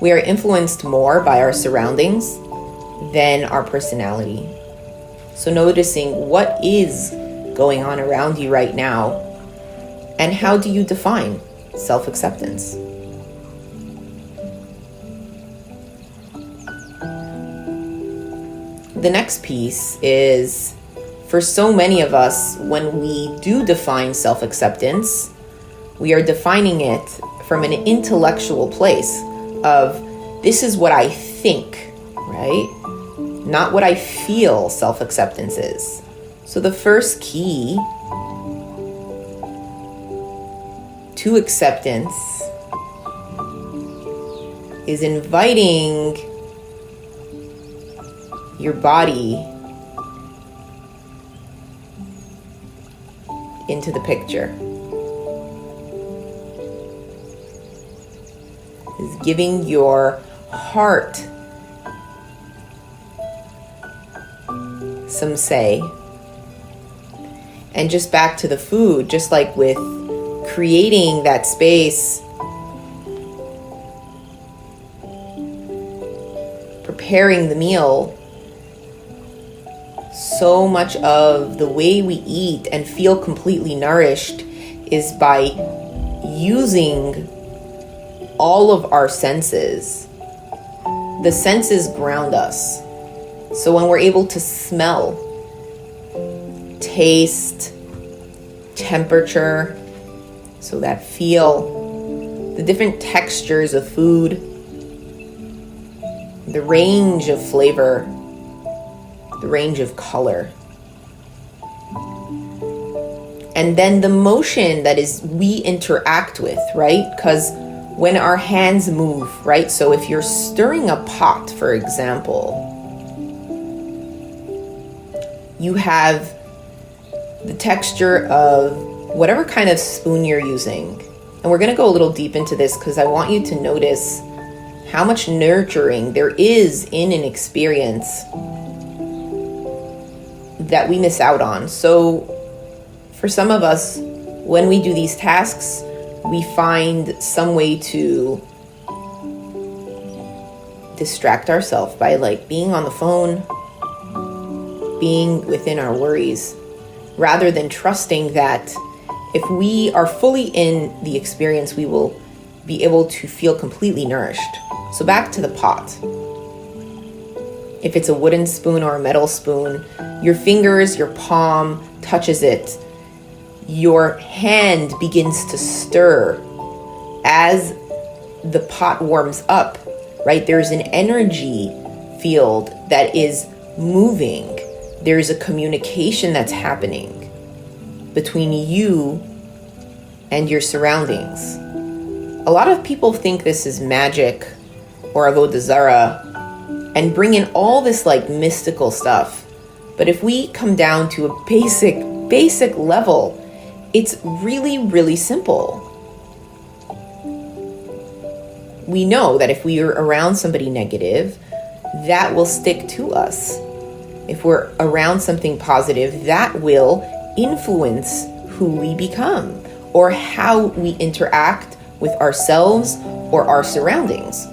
We are influenced more by our surroundings than our personality. So noticing what is going on around you right now, and how do you define self-acceptance? The next piece is, for so many of us, when we do define self-acceptance, we are defining it from an intellectual place of, this is what I think, right? Not what I feel self-acceptance is. So the first key to acceptance is inviting your body into the picture. Is giving your heart some say. And just back to the food, just like with creating that space, preparing the meal, so much of the way we eat and feel completely nourished is by using all of our senses. The senses ground us. So when we're able to smell, taste, temperature, so that feel, the different textures of food, the range of flavor, the range of color, and then the motion that is we interact with, right? Because when our hands move, right? So if you're stirring a pot, for example, you have the texture of whatever kind of spoon you're using. And we're going to go a little deep into this because I want you to notice how much nurturing there is in an experience that we miss out on. So for some of us, when we do these tasks, we find some way to distract ourselves by like being on the phone, being within our worries, rather than trusting that if we are fully in the experience, we will be able to feel completely nourished. So back to the pot. If it's a wooden spoon or a metal spoon, your fingers, your palm touches it. Your hand begins to stir as the pot warms up, right? There's an energy field that is moving. There's a communication that's happening between you and your surroundings. A lot of people think this is magic or avodah zarah and bring in all this like mystical stuff. But if we come down to a basic level, it's really, really simple. We know that if we are around somebody negative, that will stick to us. If we're around something positive, that will influence who we become or how we interact with ourselves or our surroundings.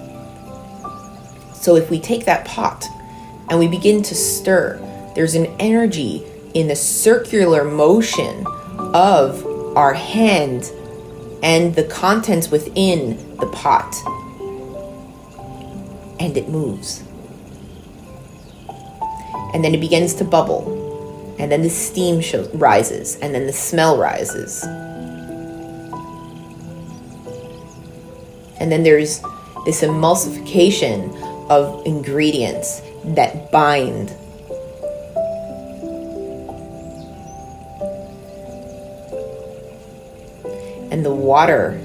So if we take that pot and we begin to stir, there's an energy in the circular motion of our hand and the contents within the pot, and it moves. And then it begins to bubble, and then the steam rises, and then the smell rises. And then there's this emulsification of ingredients that bind. And the water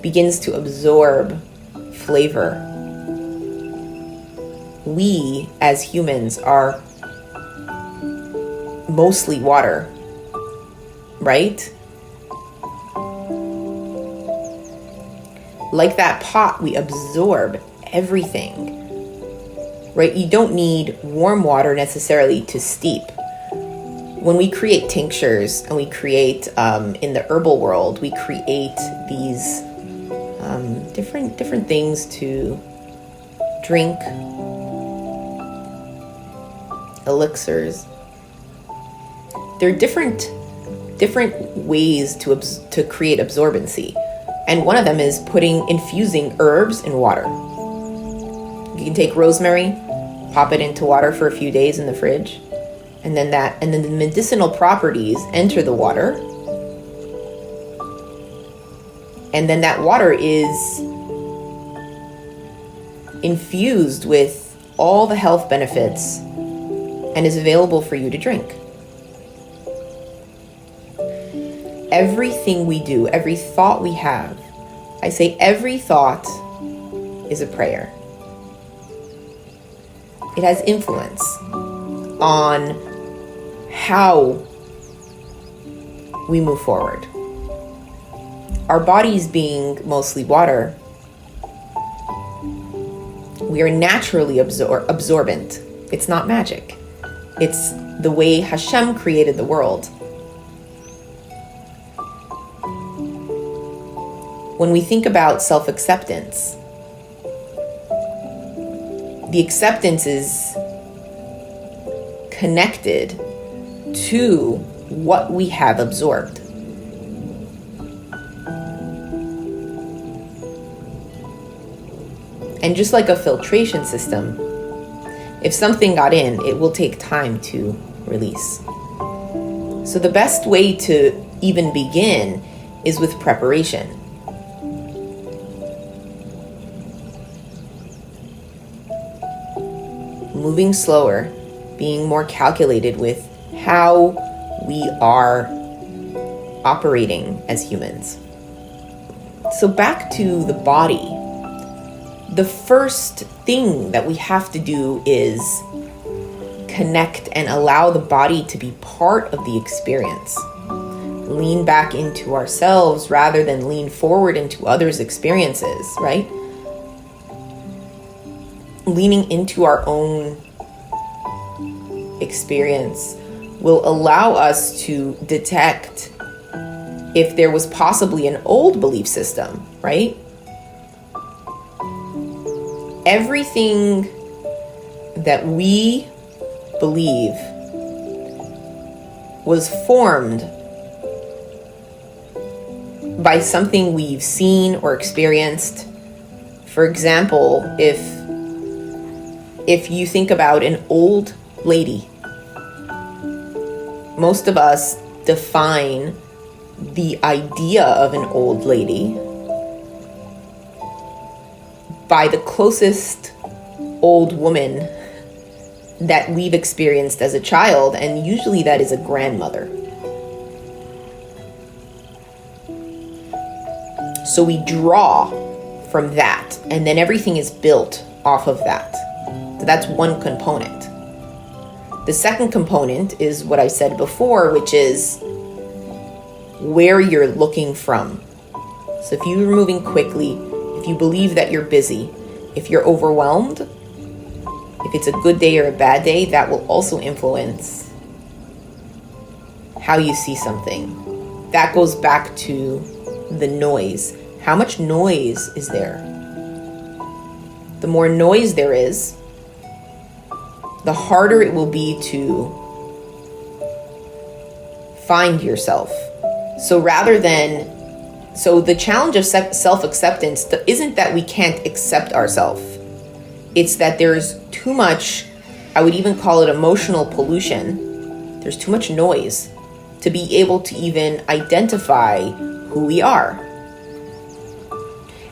begins to absorb flavor. We, as humans, are mostly water, right? Like that pot, we absorb everything, right? You don't need warm water necessarily to steep. When we create tinctures and we create, in the herbal world, we create these different things to drink, elixirs. There are different ways to create absorbency, and one of them is infusing herbs in water. You can take rosemary, pop it into water for a few days in the fridge, and then the medicinal properties enter the water, and then that water is infused with all the health benefits and is available for you to drink. Everything we do, every thought we have, I say every thought is a prayer. It has influence on how we move forward. Our bodies being mostly water, we are naturally absorbent. It's not magic. It's the way Hashem created the world. When we think about self-acceptance, the acceptance is connected to what we have absorbed. And just like a filtration system, if something got in, it will take time to release. So the best way to even begin is with preparation. Moving slower, being more calculated with how we are operating as humans. So back to the body. The first thing that we have to do is connect and allow the body to be part of the experience. Lean back into ourselves rather than lean forward into others' experiences, right? Leaning into our own experience will allow us to detect if there was possibly an old belief system, right? Everything that we believe was formed by something we've seen or experienced. For example, if you think about an old lady, most of us define the idea of an old lady by the closest old woman that we've experienced as a child, and usually that is a grandmother. So we draw from that, and then everything is built off of that. So that's one component. The second component is what I said before, which is where you're looking from. So if you're moving quickly, if you believe that you're busy, if you're overwhelmed, if it's a good day or a bad day, that will also influence how you see something. That goes back to the noise. How much noise is there? The more noise there is, the harder it will be to find yourself. So the challenge of self-acceptance isn't that we can't accept ourselves. It's that there's too much, I would even call it emotional pollution. There's too much noise to be able to even identify who we are.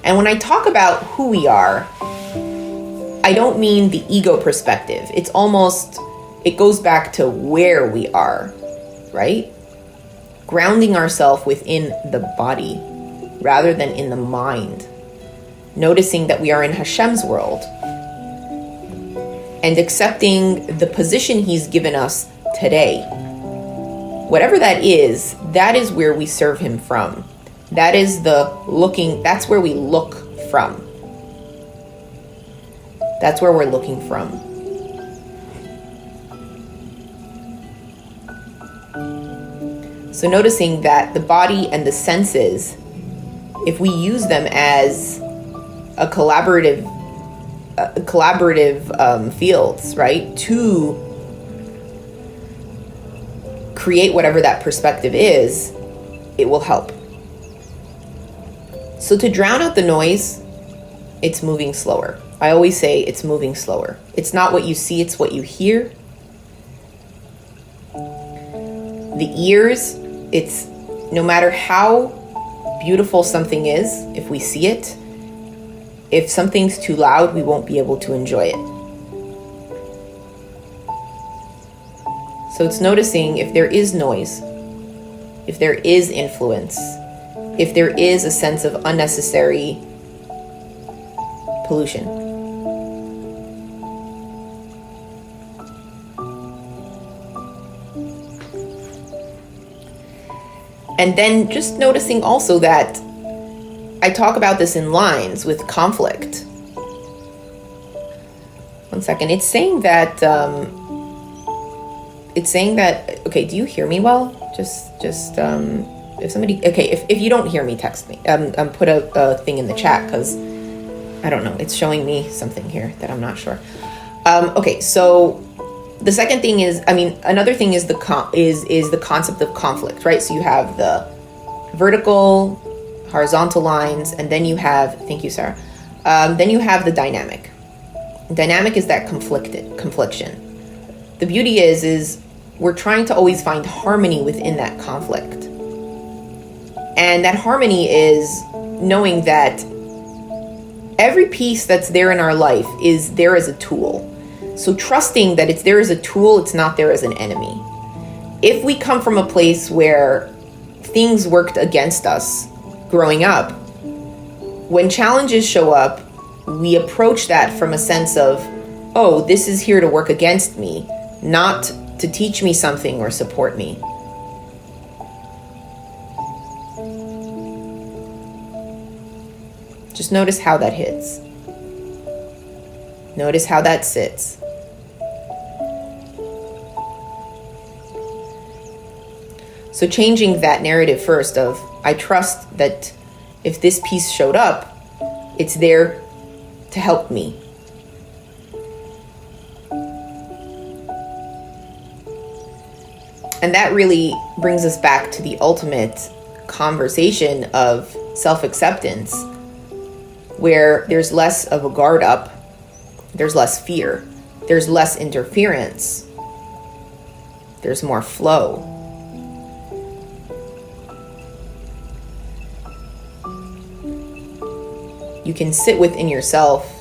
And when I talk about who we are, I don't mean the ego perspective. It goes back to where we are, right? Grounding ourselves within the body rather than in the mind. Noticing that we are in Hashem's world and accepting the position He's given us today. Whatever that is where we serve Him from. That's where we look from. That's where we're looking from. So noticing that the body and the senses if we use them as a collaborative fields, right, to create whatever that perspective is, it will help. So to drown out the noise, it's moving slower. I always say it's moving slower. It's not what you see, it's what you hear. The ears, it's no matter how beautiful something is, if we see it, if something's too loud, we won't be able to enjoy it. So it's noticing if there is noise, if there is influence, if there is a sense of unnecessary pollution. And then just noticing also that I talk about this in lines with conflict. One second. It's saying that, okay, do you hear me well? Just if somebody, okay, if you don't hear me, text me. Put a thing in the chat, because I don't know, it's showing me something here that I'm not sure. Okay, so the second thing is, another thing is the concept of conflict, right? So you have the vertical, horizontal lines, and then you have, thank you, Sarah. Then you have the dynamic. Dynamic is that confliction. The beauty is we're trying to always find harmony within that conflict. And that harmony is knowing that every piece that's there in our life is there as a tool. So trusting that it's there as a tool, it's not there as an enemy. If we come from a place where things worked against us growing up, when challenges show up, we approach that from a sense of, oh, this is here to work against me, not to teach me something or support me. Just notice how that hits. Notice how that sits. So changing that narrative first of, I trust that if this piece showed up, it's there to help me. And that really brings us back to the ultimate conversation of self-acceptance, where there's less of a guard up, there's less fear, there's less interference, there's more flow. You can sit within yourself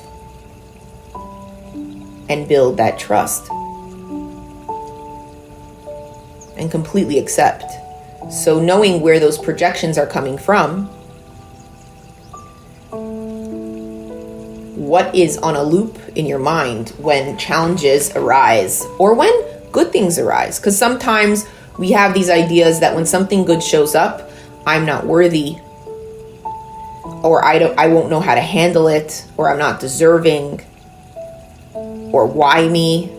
and build that trust and completely accept. So knowing where those projections are coming from, what is on a loop in your mind when challenges arise or when good things arise. Because sometimes we have these ideas that when something good shows up, I'm not worthy, or I won't know how to handle it, or I'm not deserving, or why me?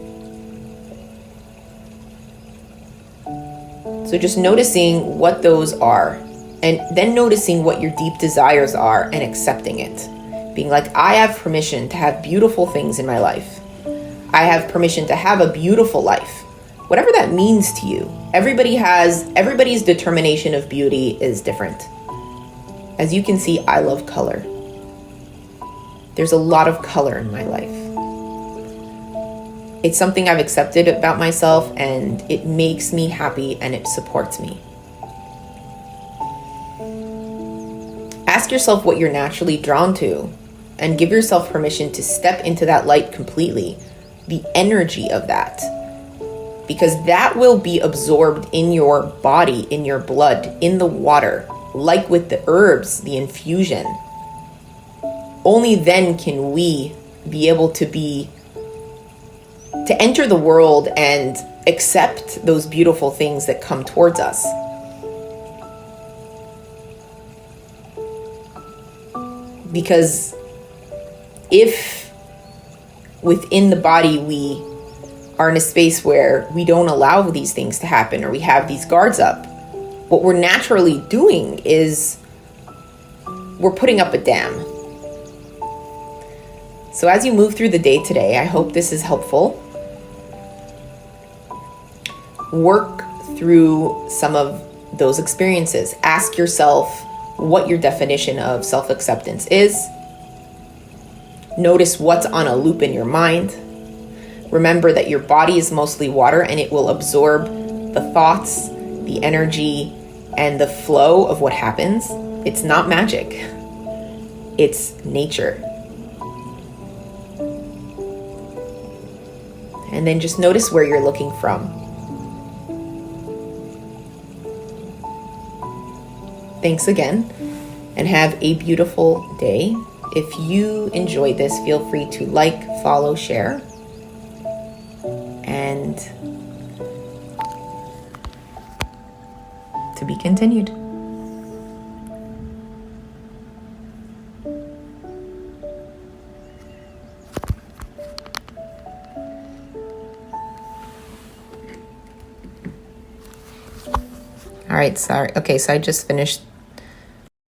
So just noticing what those are, and then noticing what your deep desires are and accepting it. Being like, I have permission to have beautiful things in my life. I have permission to have a beautiful life. Whatever that means to you. Everybody's determination of beauty is different. As you can see, I love color. There's a lot of color in my life. It's something I've accepted about myself, and it makes me happy and it supports me. Ask yourself what you're naturally drawn to and give yourself permission to step into that light completely, the energy of that. Because that will be absorbed in your body, in your blood, in the water, like with the herbs, the infusion. Only then can we be able to enter the world and accept those beautiful things that come towards us. Because if within the body we are in a space where we don't allow these things to happen, or we have these guards up, what we're naturally doing is we're putting up a dam. So as you move through the day today, I hope this is helpful. Work through some of those experiences. Ask yourself what your definition of self-acceptance is. Notice what's on a loop in your mind. Remember that your body is mostly water and it will absorb the thoughts, the energy, and the flow of what happens. It's not magic. It's nature. And then just notice where you're looking from. Thanks again, and have a beautiful day. If you enjoyed this, feel free to like, follow, share, and to be continued. All right, sorry. Okay, so I just finished